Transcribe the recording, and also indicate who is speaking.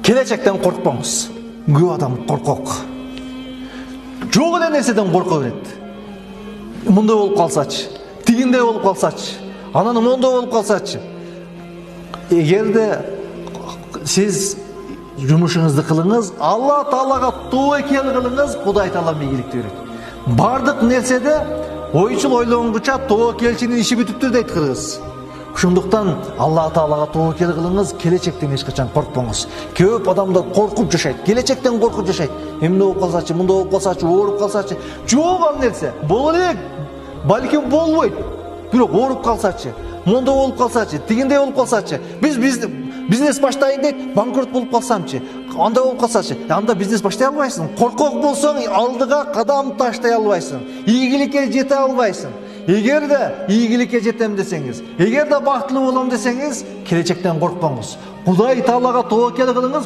Speaker 1: Келечектен коркпоңуз. Көп адам коркок. Жок эле нерседен корко берет. Мындай болуп калсачы, тигиндей болуп калсачы, анан мондой болуп калсачы. Эгерде сиз жумушуңузду кылыңыз, Алла Таалага тобокел кылыңыз, Кудай Таала ийгиликти берет. Бардык нерседе ойчул ойлонгуча тобокелчинин иши бүтүптүр дейт кыргыз. Ошондуктан Алла Таалага тобокел кылыңыз, келечектен эч качан коркпоңуз. Көп адамдар коркуп жашайт, келечектен коркуп жашайт. Эмне болуп калсачы, мындай болуп калсачы, ооруп калсачы. Жок ал нерсе. Боло элек, балким болбойт. Бирок ооруп калсачы, мондой болуп калсачы, тигиндей болуп калсачы. Бизнес баштайын дейт, банкрот болуп калсамчы, андай болуп калсачы. Анда бизнес баштай албайсың. Коркок болсоң, алдыга кадам таштай албайсың. Ийгиликке жете албайсың. Эгерде ийгиликке жетем десеңиз, эгерде бактылуу болом десеңиз, келечектен коркпоңуз. Кудай Таалага тобокел кылыңыз.